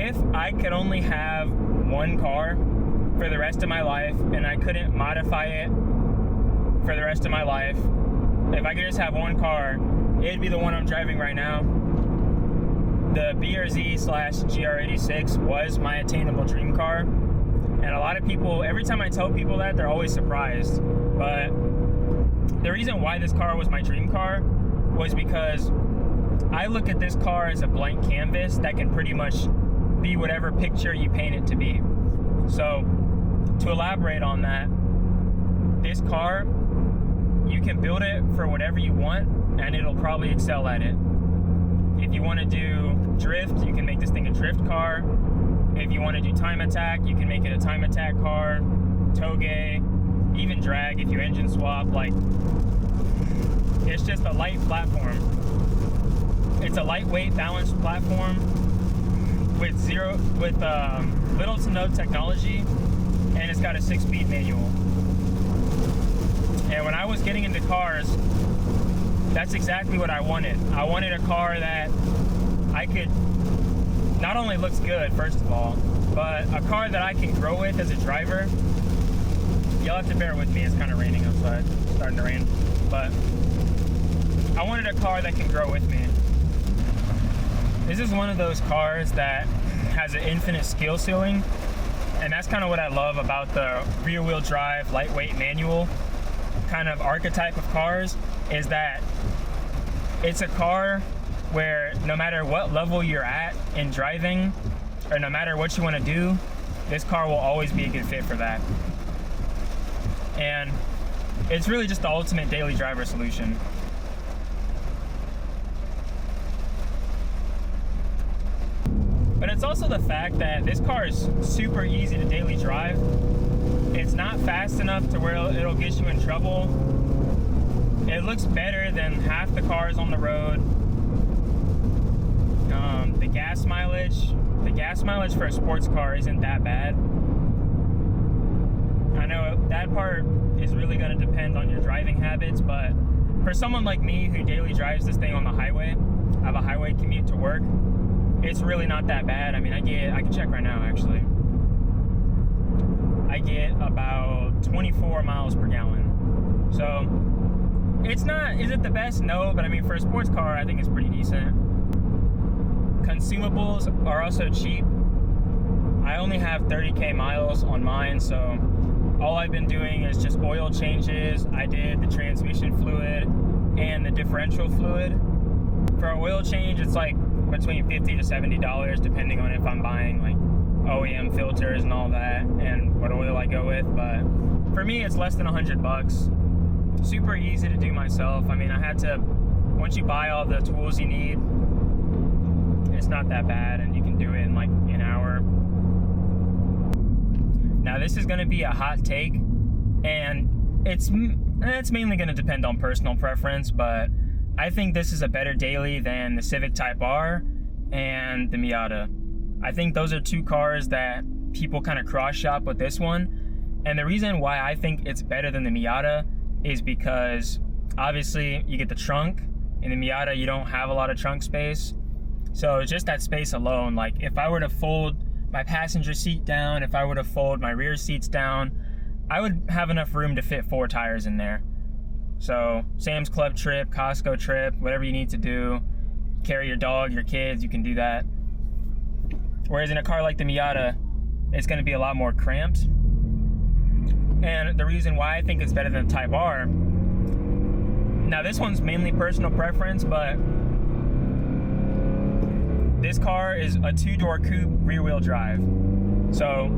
if I could only have one car for the rest of my life and I couldn't modify it for the rest of my life, if I could just have one car, it'd be the one I'm driving right now. The BRZ/GR86 was my attainable dream car. And a lot of people, every time I tell people that, they're always surprised. But the reason why this car was my dream car was because I look at this car as a blank canvas that can pretty much be whatever picture you paint it to be. So to elaborate on that, this car, you can build it for whatever you want and it'll probably excel at it. If you want to do drift, you can make this thing a drift car. If you want to do time attack, you can make it a time attack car, toge, even drag if you engine swap. Like, it's just a light platform. It's a lightweight, balanced platform with little to no technology, and it's got a 6-speed manual. And when I was getting into cars, that's exactly what I wanted. I wanted a car that I could, not only looks good, first of all, but a car that I can grow with as a driver. You'll have to bear with me, it's kind of raining outside, it's starting to rain. But I wanted a car that can grow with me. This is one of those cars that has an infinite skill ceiling, and that's kind of what I love about the rear wheel drive, lightweight manual kind of archetype of cars, is that it's a car where no matter what level you're at in driving, or no matter what you want to do, this car will always be a good fit for that. And it's really just the ultimate daily driver solution. But it's also the fact that this car is super easy to daily drive. It's not fast enough to where it'll get you in trouble. It looks better than half the cars on the road. The gas mileage for a sports car isn't that bad. I know that part is really going to depend on your driving habits, but for someone like me who daily drives this thing on the highway, I have a highway commute to work, it's really not that bad. I mean, I can check right now actually. I get about 24 miles per gallon. So is it the best? No, but I mean, for a sports car, I think it's pretty decent. Consumables are also cheap. I only have 30K miles on mine, so all I've been doing is just oil changes. I did the transmission fluid and the differential fluid. For an oil change, it's like between $50 to $70, depending on if I'm buying like OEM filters and all that and what oil I go with. But for me, it's less than $100. Super easy to do myself. I mean, once you buy all the tools you need, it's not that bad, and you can do it in like an hour. Now, this is going to be a hot take, and it's mainly going to depend on personal preference, but I think this is a better daily than the Civic Type R and the Miata. I think those are two cars that people kind of cross shop with this one, and the reason why I think it's better than the Miata is because obviously you get the trunk. In the Miata, you don't have a lot of trunk space. So just that space alone, like if I were to fold my passenger seat down, if I were to fold my rear seats down, I would have enough room to fit 4 tires in there. So Sam's Club trip, Costco trip, whatever you need to do, carry your dog, your kids, you can do that. Whereas in a car like the Miata, it's going to be a lot more cramped. And the reason why I think it's better than the Type R, now this one's mainly personal preference, but this car is a 2-door coupe rear-wheel drive. So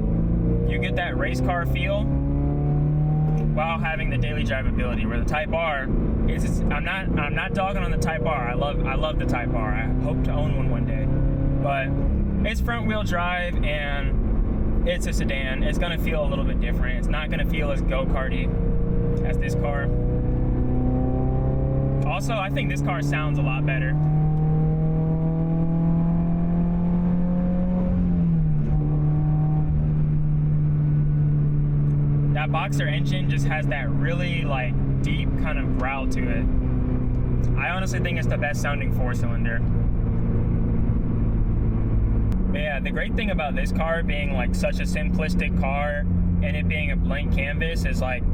you get that race car feel while having the daily drivability, where the Type R is, I'm not dogging on the Type R. I love the Type R. I hope to own one day. But it's front-wheel drive and it's a sedan. It's gonna feel a little bit different. It's not gonna feel as go-karty as this car. Also, I think this car sounds a lot better. That Boxer engine just has that really like deep kind of growl to it. I honestly think it's the best sounding 4-cylinder. But yeah, the great thing about this car being like such a simplistic car and it being a blank canvas is like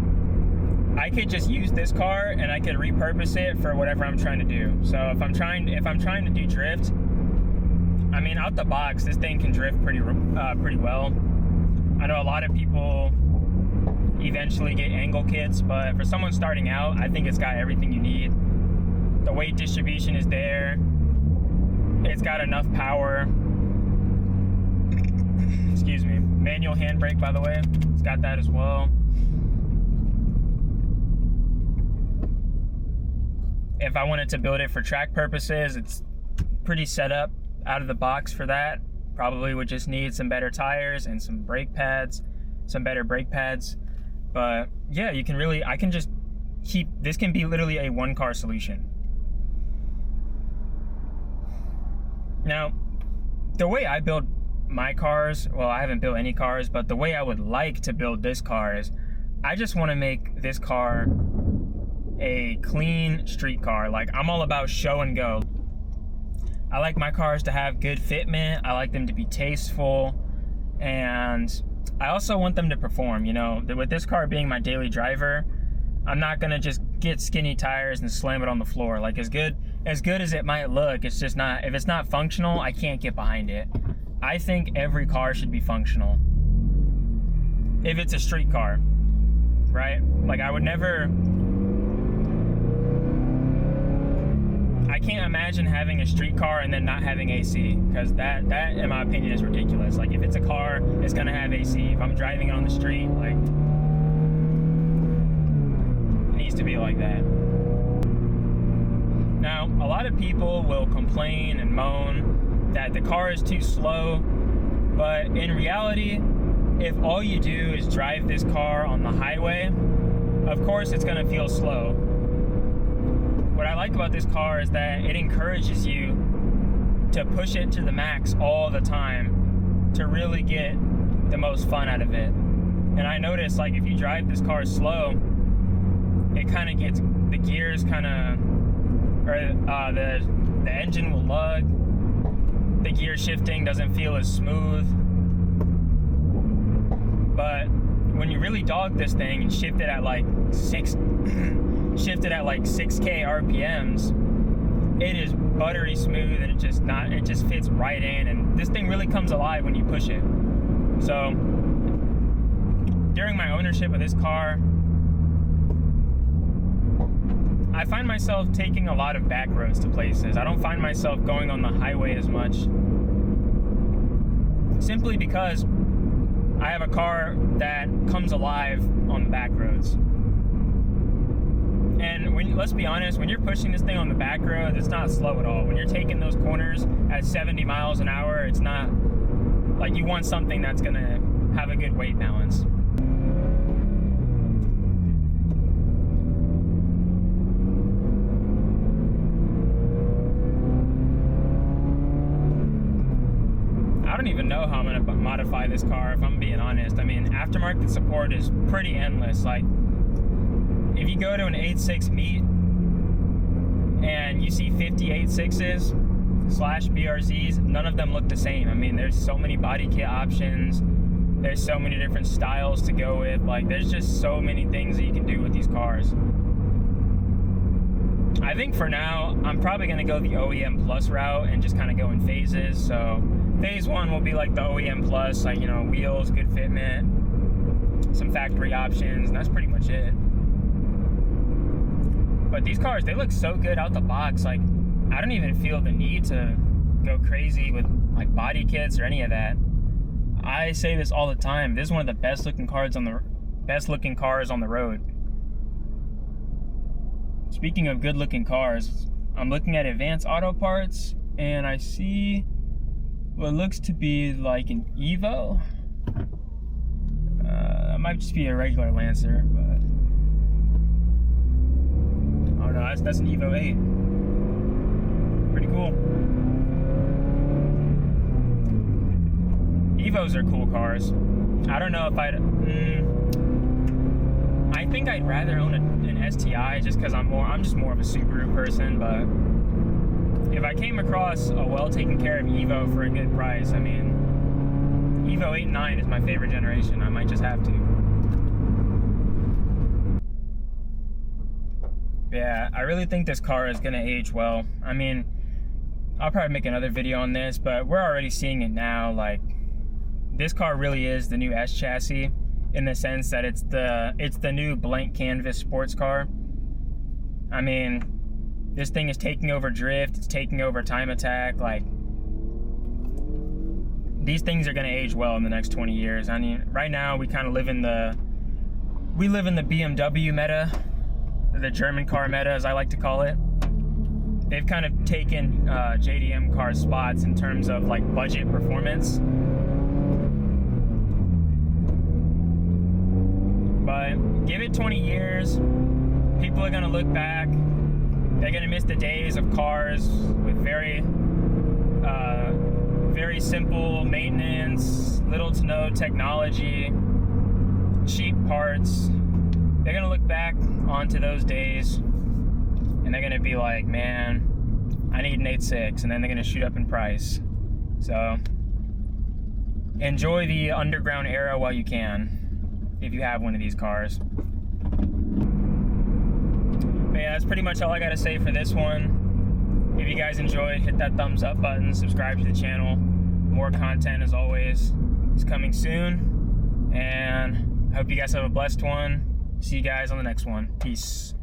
I could just use this car and I could repurpose it for whatever I'm trying to do. So if I'm trying to do drift, I mean, out the box, this thing can drift pretty well. I know a lot of people eventually get angle kits, but for someone starting out, I think it's got everything you need. The weight distribution is there. It's got enough power. Excuse me. Manual handbrake, by the way. It's got that as well. If I wanted to build it for track purposes, it's pretty set up out of the box for that. Probably would just need some better tires and some brake pads, some better brake pads. But yeah, I can just this can be literally a one car solution. Now, the way I build my cars, well, I haven't built any cars, but the way I would like to build this car is I just want to make this car a clean street car. Like, I'm all about show and go. I like my cars to have good fitment. I like them to be tasteful, and I also want them to perform. You know, with this car being my daily driver, I'm not gonna just get skinny tires and slam it on the floor. Like, as good as it might look, it's just not. If it's not functional, I can't get behind it. I think every car should be functional. If it's a street car, right? Like, I can't imagine having a street car and then not having AC, because that in my opinion is ridiculous. Like, if it's a car, it's gonna have AC. If I'm driving it on the street, like, it needs to be like that. Now, a lot of people will complain and moan that the car is too slow, but in reality, if all you do is drive this car on the highway, of course it's gonna feel slow. What I like about this car is that it encourages you to push it to the max all the time to really get the most fun out of it. And I noticed, like, if you drive this car slow, it kind of gets, the gears kind of, or the engine will lug, the gear shifting doesn't feel as smooth. But when you really dog this thing and shift it at like 6K RPMs, it is buttery smooth, and it just fits right in, and this thing really comes alive when you push it. So during my ownership of this car, I find myself taking a lot of back roads to places. I don't find myself going on the highway as much, simply because I have a car that comes alive on the back roads. And let's be honest, when you're pushing this thing on the back road, it's not slow at all. When you're taking those corners at 70 miles an hour, it's not, like, you want something that's gonna have a good weight balance. I don't even know how I'm gonna modify this car, if I'm being honest. I mean, aftermarket support is pretty endless. Like, if you go to an 8.6 meet and you see 50 8.6s / BRZs, none of them look the same. I mean, there's so many body kit options. There's so many different styles to go with. Like, there's just so many things that you can do with these cars. I think for now, I'm probably gonna go the OEM Plus route and just kind of go in phases. So phase 1 will be like the OEM Plus, like, you know, wheels, good fitment, some factory options, and that's pretty much it. But these cars, they look so good out the box. Like, I don't even feel the need to go crazy with like body kits or any of that. I say this all the time. This is one of the best looking cars on the road. Speaking of good looking cars, I'm looking at Advanced Auto Parts and I see what looks to be like an Evo. It might just be a regular Lancer, but oh no, that's an Evo 8. Pretty cool. Evos are cool cars. I don't know if I think I'd rather own an STI just because I'm just more of a Subaru person. But if I came across a well taken care of Evo for a good price, I mean, go 8 and 9 is my favorite generation. I might just have to. Yeah, I really think this car is gonna age well. I mean, I'll probably make another video on this, but we're already seeing it now. Like, this car really is the new S chassis in the sense that it's the new blank canvas sports car. I mean, this thing is taking over drift, it's taking over time attack. Like, these things are gonna age well in the next 20 years. I mean, right now we kind of live in the BMW meta, the German car meta, as I like to call it. They've kind of taken JDM car spots in terms of like budget performance. But give it 20 years, people are gonna look back. They're gonna miss the days of cars with very simple maintenance, little to no technology, cheap parts. They're gonna look back onto those days and they're gonna be like, man, I need an 8.6, and then they're gonna shoot up in price. So enjoy the underground era while you can, if you have one of these cars. But yeah, that's pretty much all I gotta say for this one. If you guys enjoyed, hit that thumbs up button, subscribe to the channel. More content, as always, is coming soon, and I hope you guys have a blessed one. See you guys on the next one. Peace.